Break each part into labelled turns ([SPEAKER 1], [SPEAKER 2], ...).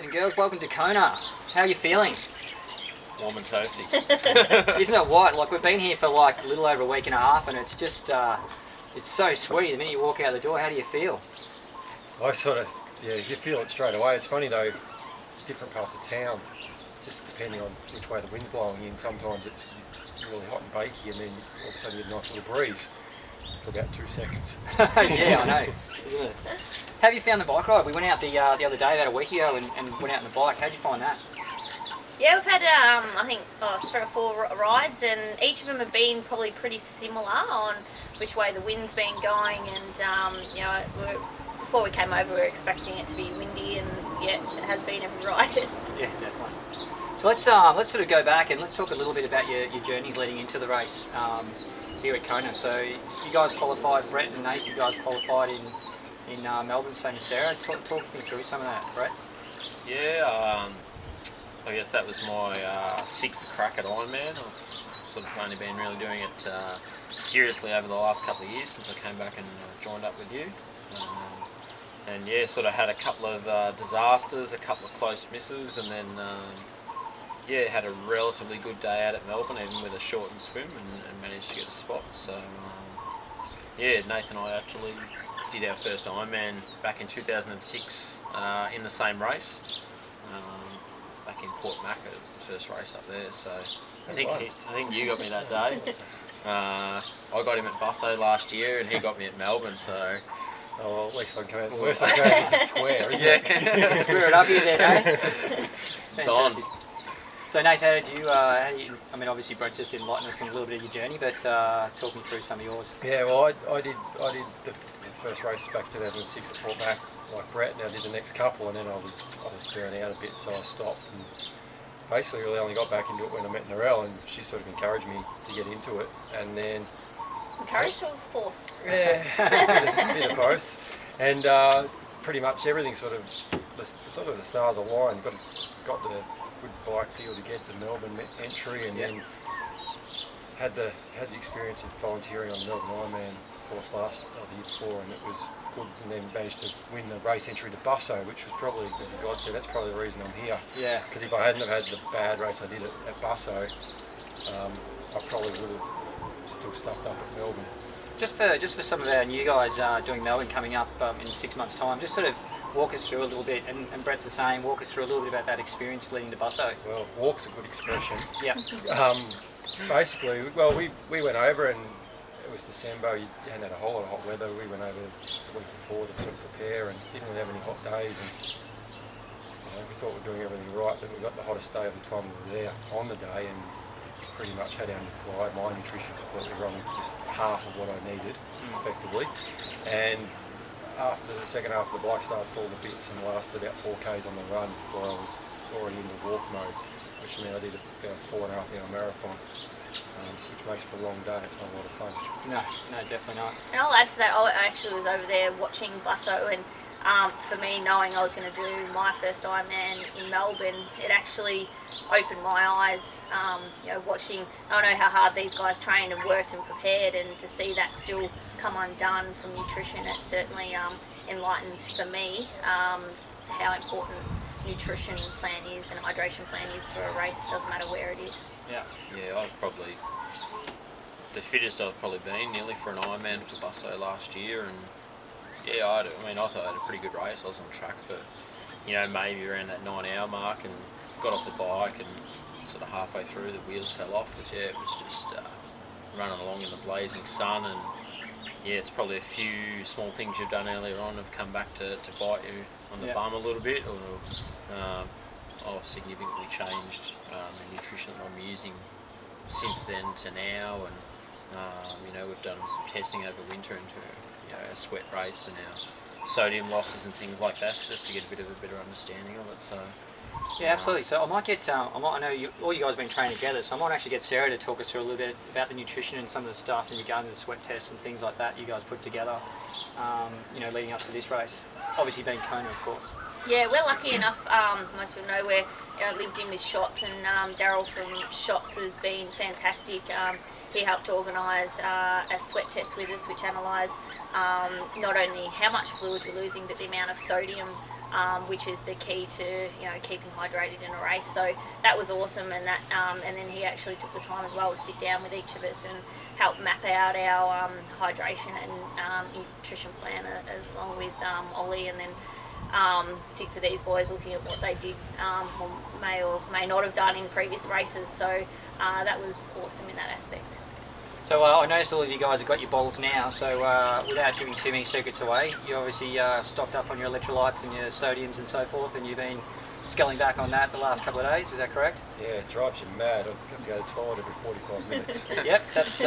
[SPEAKER 1] boys and girls, welcome to Kona. How are you feeling?
[SPEAKER 2] Warm and toasty.
[SPEAKER 1] Isn't it what? Like, we've been here for like a little over a week and a half, and it's just, it's so sweaty. The minute you walk out the door, how do you feel?
[SPEAKER 3] I sort of, you feel it straight away. It's funny though, different parts of town, just depending on which way the wind's blowing in, sometimes it's really hot and bakey, and then all of a sudden you get a nice little breeze for about 2 seconds.
[SPEAKER 1] Yeah, I know. Isn't it? How have you found the bike ride? We went out the other day, about a week ago, and went out on the bike. How did you find that?
[SPEAKER 4] Yeah, we've had, I think, 3 or 4 rides, and each of them have been probably pretty similar on which way the wind's been going, and, you know, before we came over, we were expecting it to be windy, and yeah, it has been every ride.
[SPEAKER 1] Yeah, definitely. So let's sort of go back and let's talk a little bit about your journeys leading into the race here at Kona. So you guys qualified, Brett and Nate, you guys qualified in Melbourne, same as Sarah. Talk me through some of that, Brett.
[SPEAKER 2] Yeah, I guess that was my 6th crack at Ironman. I've sort of only been really doing it seriously over the last couple of years since I came back and joined up with you. And yeah, sort of had a couple of disasters, a couple of close misses, and then yeah, had a relatively good day out at Melbourne, even with a shortened swim, and managed to get a spot. So yeah, Nathan and I actually did our first Ironman back in 2006 in the same race. Back in Port Macca, it was the first race up there. So I think you got me that day. I got him at Busso last year, and he got me at Melbourne. So.
[SPEAKER 3] Oh, well, at least I'm coming. Worst I'm going is to swear, isn't it?
[SPEAKER 1] Swear it up here then, eh?
[SPEAKER 2] It's on.
[SPEAKER 1] So Nate, how did you, I mean, obviously Brett just enlightened us in a little bit of your journey, but talk me through some of yours.
[SPEAKER 3] Yeah, well, I did the first race back in 2006 at Port Mac, like Brett, and I did the next couple, and then I was burning out a bit, so I stopped, and basically really only got back into it when I met Narelle, and she sort of encouraged me to get into it, and then...
[SPEAKER 4] Encouraged or forced?
[SPEAKER 3] Yeah, a bit of both, and pretty much everything sort of the stars aligned. Got the good bike deal to get the Melbourne entry, and then had the experience of volunteering on the Melbourne Ironman course the year before, and it was good. And then managed to win the race entry to Busso, which was probably the godsend. That's probably the reason I'm here.
[SPEAKER 1] Yeah.
[SPEAKER 3] Because if I hadn't have had the bad race I did at Busso, I probably would have still stuffed up at Melbourne.
[SPEAKER 1] Just for some of our new guys doing Melbourne coming up in 6 months' time, just sort of walk us through a little bit, and Brett's the same, walk us through a little bit about that experience leading to Busso.
[SPEAKER 3] Well, walk's a good expression.
[SPEAKER 1] Yeah.
[SPEAKER 3] Basically, well, we went over, and it was December, you hadn't had a whole lot of hot weather. We went over the week before to sort of prepare, and didn't really have any hot days, and we thought we were doing everything right, but we got the hottest day of the time we were there on the day, and pretty much had my nutrition completely wrong, just half of what I needed, effectively. And after the second half of the bike started falling to bits, and lasted about 4Ks on the run before I was already in the walk mode, which meant I did about a 4.5 hour marathon, which makes for a long day. It's not a lot of fun.
[SPEAKER 1] No, definitely not.
[SPEAKER 4] And I'll add to that, I actually was over there watching Busso, and for me, knowing I was going to do my first Ironman in Melbourne, it actually opened my eyes, you know, watching, I know how hard these guys trained and worked and prepared, and to see that still come undone from nutrition, it certainly enlightened for me how important nutrition plan is and hydration plan is for a race, doesn't matter where it is.
[SPEAKER 1] Yeah.
[SPEAKER 2] Yeah, I was probably the fittest I've probably been, nearly for an Ironman for Busso last year, and yeah, I thought I had a pretty good race. I was on track for, you know, maybe around that 9 hour mark, and got off the bike, and sort of halfway through the wheels fell off, which yeah, it was just running along in the blazing sun, and yeah, it's probably a few small things you've done earlier on have come back to bite you on the bum a little bit, or I've significantly changed the nutrition that I'm using since then to now, and you know, we've done some testing over winter into our sweat rates and our sodium losses and things like that, just to get a bit of a better understanding of it. So
[SPEAKER 1] yeah, absolutely. So I might get, I know all you guys have been training together, so I might actually get Sarah to talk us through a little bit about the nutrition and some of the stuff in regard to the sweat tests and things like that you guys put together, you know, leading up to this race. Obviously being Kona, of course.
[SPEAKER 4] Yeah, we're lucky enough, most people know we're linked in with Shots, and Daryl from Shots has been fantastic. He helped organise a sweat test with us, which analysed not only how much fluid you're losing, but the amount of sodium which is the key to keeping hydrated in a race. So that was awesome, and then he actually took the time as well to sit down with each of us and help map out our hydration and nutrition plan along with Ollie, and then particularly for these boys looking at what they did or may not have done in previous races. So that was awesome in that aspect.
[SPEAKER 1] So I noticed all of you guys have got your bottles now, so without giving too many secrets away, you obviously stocked up on your electrolytes and your sodiums and so forth, and you've been scaling back on that the last couple of days, is that correct?
[SPEAKER 3] Yeah, it drives you mad. I have to go to the toilet every 45 minutes.
[SPEAKER 1] Yep, that's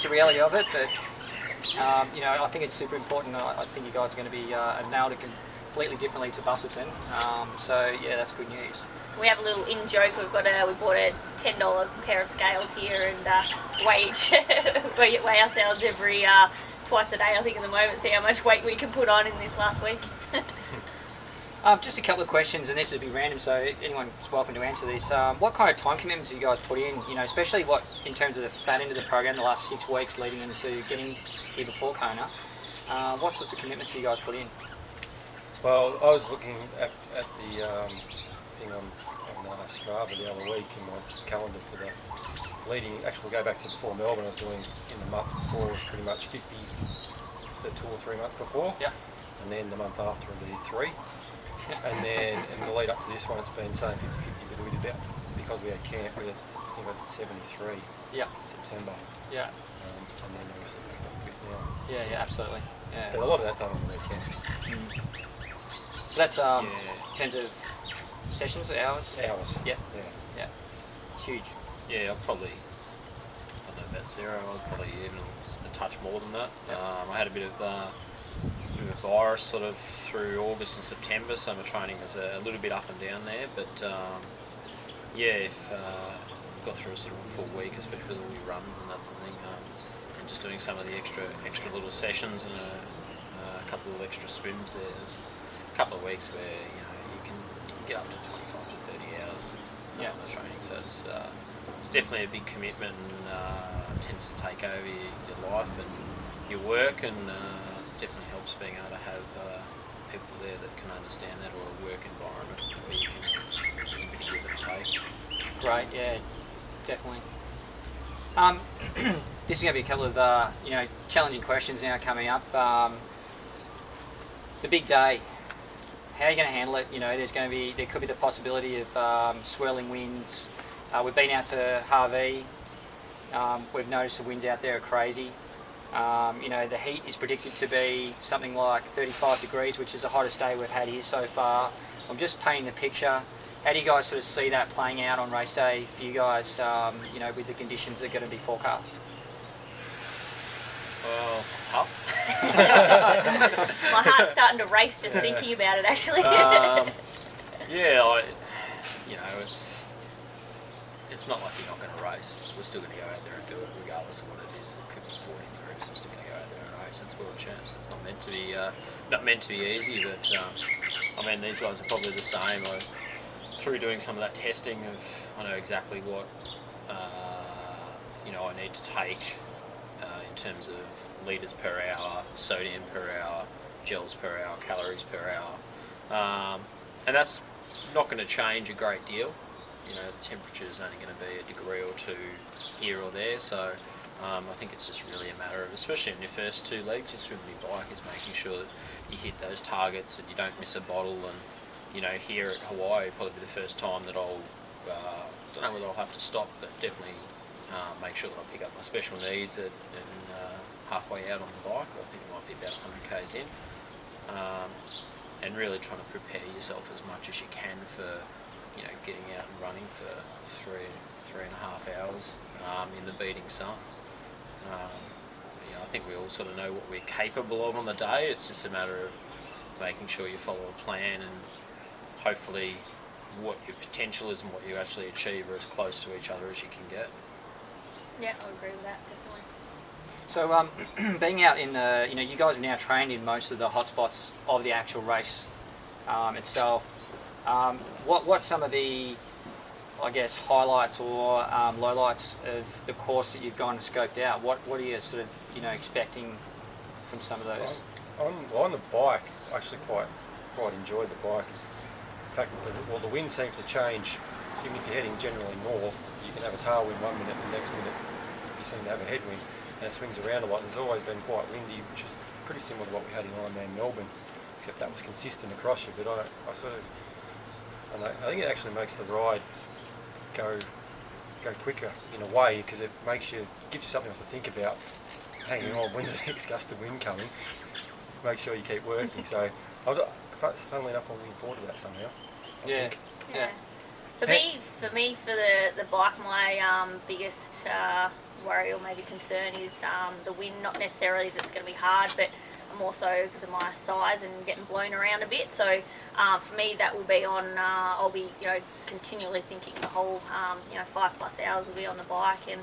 [SPEAKER 1] the reality of it, but I think it's super important. I think you guys are going to be nailed it completely differently to Bustleton, so yeah, that's good news.
[SPEAKER 4] We have a little in joke. We bought a $10 pair of scales here and weigh ourselves every twice a day. I think at the moment, see how much weight we can put on in this last week.
[SPEAKER 1] Just a couple of questions, and this would be random, so anyone's welcome to answer this. What kind of time commitments do you guys put in? Especially in terms of the fat end of the program, the last 6 weeks leading into getting here before Kona. What sorts of commitments do you guys put in?
[SPEAKER 3] Well, I was looking at the thing on Strava the other week in my calendar for the we'll go back to before Melbourne. I was doing in the months before, it was pretty much 50 the 2 or 3 months before.
[SPEAKER 1] Yeah.
[SPEAKER 3] And then the month after I did 3. And then in the lead up to this one, it's been saying 50-50 because we had camp, I think we had 73
[SPEAKER 1] Yeah.
[SPEAKER 3] in September.
[SPEAKER 1] Yeah.
[SPEAKER 3] And then obviously back up a bit now.
[SPEAKER 1] Yeah, absolutely. Yeah.
[SPEAKER 3] But a lot of that done on the weekend.
[SPEAKER 1] So that's in terms of sessions or hours?
[SPEAKER 3] Hours.
[SPEAKER 1] Yeah.
[SPEAKER 3] Yeah.
[SPEAKER 1] It's huge.
[SPEAKER 2] Yeah, I don't know about 0, I'd probably even a touch more than that. I had a bit of a virus sort of through August and September, so my training was a little bit up and down there, but if got through a sort of full week, especially with all your runs and that sort of thing, and just doing some of the extra little sessions and a couple of extra swims there. There's a couple of weeks where you can get up to 25 to 30 hours on the training, so it's definitely a big commitment and tends to take over your life and your work, and definitely helps being able to have people there that can understand that, or a work environment where you can, there's a bit of give and take.
[SPEAKER 1] Right, yeah, definitely. This is going to be a couple of challenging questions now coming up. The big day, how are you going to handle it? There could be the possibility of swirling winds. We've been out to Harvey. We've noticed the winds out there are crazy. The heat is predicted to be something like 35 degrees, which is the hottest day we've had here so far. I'm just painting the picture. How do you guys sort of see that playing out on race day for you guys, with the conditions that are going to be forecast?
[SPEAKER 2] Well, tough.
[SPEAKER 4] My heart's starting to race just thinking about it, actually.
[SPEAKER 2] It's not like you're not going to race. We're still going to go out there and do it, regardless of what it is. It could be 14 degrees. We're still going to go out there and race. It's World Champs. It's not meant to be easy. But these guys are probably the same. Through doing some of that testing, I know exactly what I need to take in terms of litres per hour, sodium per hour, gels per hour, calories per hour, and that's not going to change a great deal. The temperature is only going to be a degree or two here or there, so I think it's just really a matter of, especially in your first 2 legs, just swimming your bike, is making sure that you hit those targets, that you don't miss a bottle. And here at Hawaii, it'll probably be the first time that I'll, don't know whether I'll have to stop, but definitely make sure that I pick up my special needs and halfway out on the bike. I think it might be about 100 k's in, and really trying to prepare yourself as much as you can for getting out and running for 3.5 hours in the beating sun. I think we all sort of know what we're capable of on the day. It's just a matter of making sure you follow a plan, and hopefully what your potential is and what you actually achieve are as close to each other as you can get.
[SPEAKER 4] Yeah, I agree with that, definitely.
[SPEAKER 1] So being out in the, you guys are now trained in most of the hotspots of the actual race itself. What's some of the, highlights or lowlights of the course that you've gone and scoped out? What are you sort of, expecting from some of those?
[SPEAKER 3] On the bike, actually quite quite enjoyed the bike. In fact, the wind seems to change. Even if you're heading generally north, you can have a tailwind one minute, and the next minute you seem to have a headwind, and it swings around a lot. And it's always been quite windy, which is pretty similar to what we had in Ironman Melbourne, except that was consistent across you. But I think it actually makes the ride go quicker in a way, because it gives you something else to think about. Hanging on, when's the next gust of wind coming? Make sure you keep working. So, funnily enough, I'm looking forward to that somehow. I think.
[SPEAKER 4] Yeah. For me, for the bike, my biggest worry or maybe concern is the wind. Not necessarily that it's going to be hard, but more so because of my size and getting blown around a bit. So for me, that will be on. I'll be continually thinking the whole 5+ hours will be on the bike. And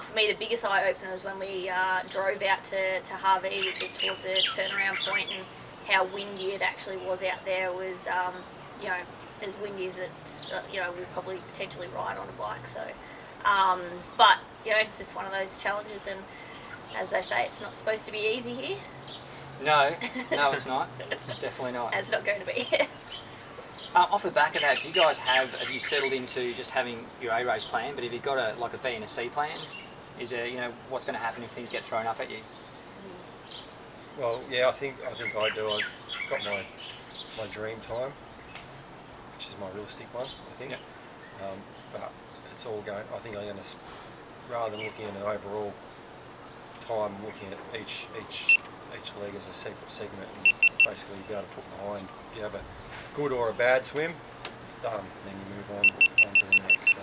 [SPEAKER 4] for me, the biggest eye opener was when we drove out to Harvey, which is towards the turnaround point, and how windy it actually was out there. Was as windy as it's we'll probably potentially ride on a bike. So but it's just one of those challenges, and as they say, it's not supposed to be easy here.
[SPEAKER 1] No, it's not. Definitely not.
[SPEAKER 4] And it's not going to be.
[SPEAKER 1] Off the back of that, have you settled into just having your A race plan, but have you got a B and a C plan? Is there, what's going to happen if things get thrown up at you?
[SPEAKER 3] Well, yeah, I think I do. I've got my dream time, which is my realistic one, I think.
[SPEAKER 1] Yeah.
[SPEAKER 3] But it's all going. I think I'm going to, rather than looking at an overall time, looking at each leg as a separate segment, and basically be able to put behind. If you have a good or a bad swim, it's done, and then you move on to the next. So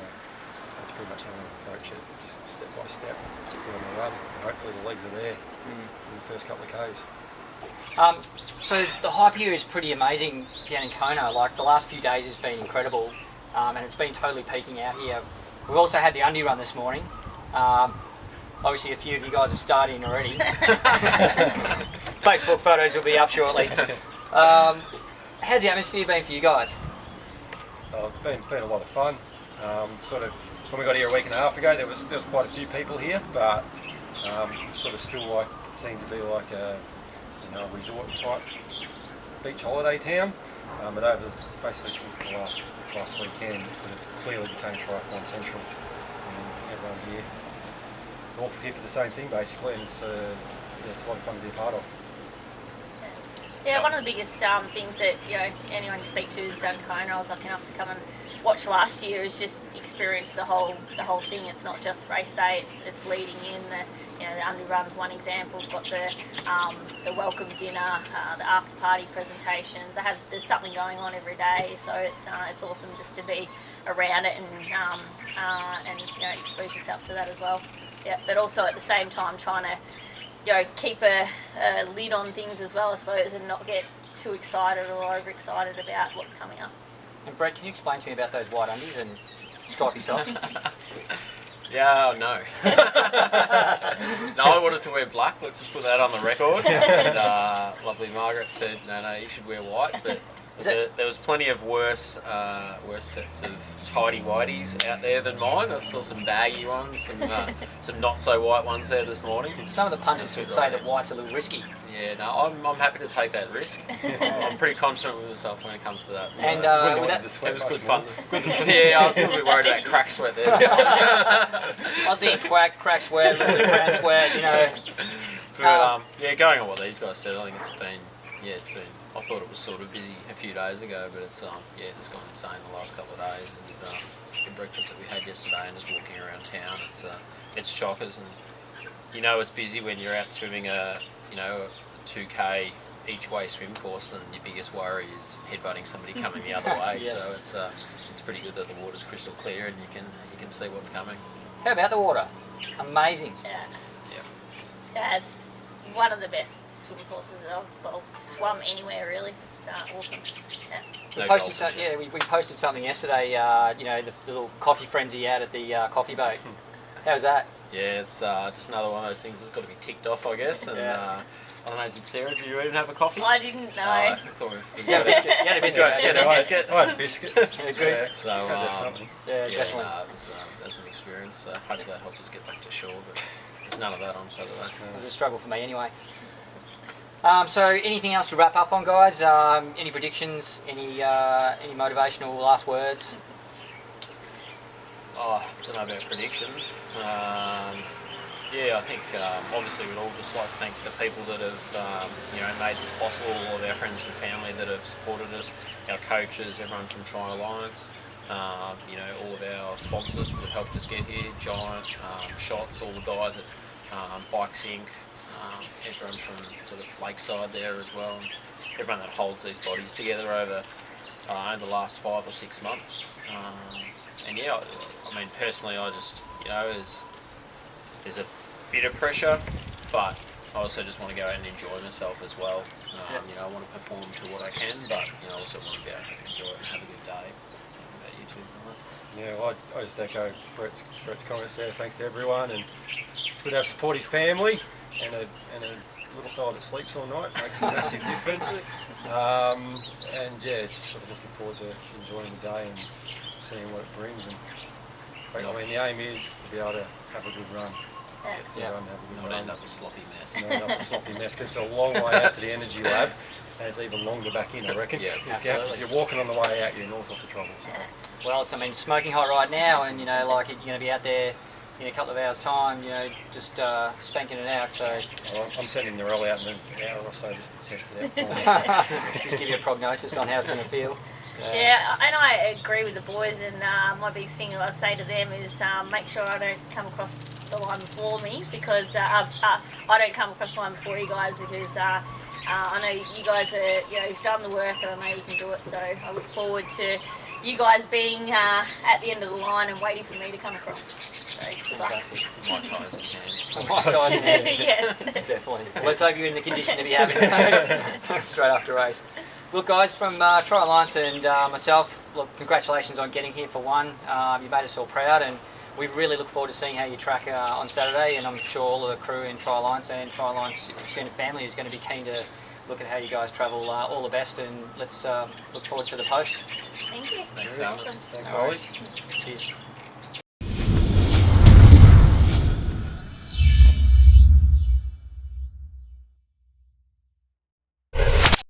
[SPEAKER 3] that's pretty much how I approach it, just step by step, particularly on the run. And hopefully the legs are there in the first couple of Ks.
[SPEAKER 1] So the hype here is pretty amazing down in Kona. Like the last few days has been incredible, and it's been totally peaking out here. We've also had the undie run this morning. Obviously, a few of you guys have started in already. Facebook photos will be up shortly. How's the atmosphere been for you guys?
[SPEAKER 3] Oh, it's been a lot of fun. Sort of when we got here a week and a half ago, there was quite a few people here, but sort of still seemed to be like a resort type beach holiday town. But basically since the last weekend, it sort of clearly became triathlon central, and everyone here. We're all here for the same thing basically, and it's a lot of fun to be a part of.
[SPEAKER 4] Yeah, one of the biggest things that anyone you speak to who's done Kona, I was lucky enough to come and watch last year, is just experience the whole thing. It's not just race day; it's leading in. The undie run's one example. We've got the welcome dinner, the after party presentations. There's something going on every day, so it's awesome just to be around it and expose yourself to that as well. Yeah, but also at the same time trying to keep a lid on things as well, I suppose, and not get too excited or overexcited about what's coming up.
[SPEAKER 1] And Brett, can you explain to me about those white undies and stripy socks?
[SPEAKER 2] Yeah, no. No, I wanted to wear black. Let's just put that on the record. And lovely Margaret said, no, you should wear white. But there was plenty of worse sets of tidy whiteys out there than mine. I saw some baggy ones, some not so white ones there this morning.
[SPEAKER 1] Some of the punters would say that white's a little risky.
[SPEAKER 2] Yeah, no, I'm happy to take that risk. I'm pretty confident with myself when it comes to that. So
[SPEAKER 1] And
[SPEAKER 2] it was good fun. Yeah, I was a little bit worried about crack sweat there.
[SPEAKER 1] I was thinking crack sweat, a little bit of brown sweat,
[SPEAKER 2] But going on what these guys said, I think it's been. I thought it was sort of busy a few days ago, but it's just gone insane the last couple of days. And the breakfast that we had yesterday, and just walking around town, it's shockers. And it's busy when you're out swimming a 2K each way swim course, and your biggest worry is headbutting somebody coming the other way.
[SPEAKER 1] Yes.
[SPEAKER 2] So it's pretty good that the water's crystal clear and you can see what's coming.
[SPEAKER 1] How about the water? Amazing.
[SPEAKER 4] Yeah, it's one of the best swim courses I've swum anywhere really. It's awesome. Yeah.
[SPEAKER 1] We posted something yesterday. The little coffee frenzy out at the coffee boat. How was that?
[SPEAKER 2] Yeah, it's just another one of those things that's got to be ticked off, I guess. And I don't know, did Sarah, did you even have a coffee?
[SPEAKER 4] I didn't know.
[SPEAKER 2] I thought
[SPEAKER 1] You had a biscuit. You had a biscuit.
[SPEAKER 2] She had a biscuit.
[SPEAKER 3] I had a biscuit.
[SPEAKER 1] Yeah, good.
[SPEAKER 3] Yeah,
[SPEAKER 2] So,
[SPEAKER 3] that's something.
[SPEAKER 1] Yeah, definitely.
[SPEAKER 2] That's an experience. So hopefully that helped us get back to shore, but there's none of that on Saturday.
[SPEAKER 1] It was a struggle for me anyway. So anything else to wrap up on, guys? Any predictions? Any motivational last words?
[SPEAKER 2] Oh, I don't know about predictions. Yeah, I think obviously we'd all just like to thank the people that have made this possible, all of our friends and family that have supported us, our coaches, everyone from Tri Alliance, all of our sponsors that have helped us get here, Giant, Shots, all the guys at Bikes Inc., everyone from sort of Lakeside there as well, and everyone that holds these bodies together over the last 5 or 6 months. And yeah, I mean personally, I just there's a bit of pressure, but I also just want to go out and enjoy myself as well. I want to perform to what I can, but I also want to be able to enjoy it and have a good day. About you too, Mike?
[SPEAKER 3] Yeah, well, I just echo Brett's comments there. Thanks to everyone, and it's good to have a supportive family and a little fella that sleeps all night. Makes a massive difference. And yeah, just sort of looking forward to enjoying the day and seeing what it brings. And I mean, the aim is to be able to have a good run.
[SPEAKER 2] Not end up a sloppy mess.
[SPEAKER 3] Not end up a sloppy mess, because it's a long way out to the energy lab, and it's even longer back in, I reckon.
[SPEAKER 1] Yeah,
[SPEAKER 3] if you're walking on the way out, you're in all sorts of trouble. So.
[SPEAKER 1] Well, it's smoking hot right now, and you're going to be out there in a couple of hours' time, just spanking it out. So
[SPEAKER 3] well, I'm sending the roll out in an hour or so just to test it out for me.
[SPEAKER 1] Just give you a prognosis on how it's going to feel.
[SPEAKER 4] Yeah, and I agree with the boys, and my biggest thing that I say to them is make sure I don't come across the line before me, because I don't come across the line before you guys, because I know you guys are, you've done the work, and I know you can do it, so I look forward to you guys being at the end of the line and waiting for me to come across. So, good luck.
[SPEAKER 1] Fantastic.
[SPEAKER 2] My tyres in hand.
[SPEAKER 1] My tyres in hand.
[SPEAKER 4] Yes.
[SPEAKER 1] Definitely. Well, let's hope you're in the condition to be having those straight after race. Look, guys, from Tri Alliance and myself, look, congratulations on getting here for one. You made us all proud, and we really look forward to seeing how you track on Saturday, and I'm sure all of the crew in Tri Alliance and Tri Alliance extended family is going to be keen to look at how you guys travel. All the best, and let's look forward to the post.
[SPEAKER 4] Thank you.
[SPEAKER 2] Thanks, Val.
[SPEAKER 4] Awesome.
[SPEAKER 3] Thanks,
[SPEAKER 1] No
[SPEAKER 3] Ollie.
[SPEAKER 1] worries. Cheers.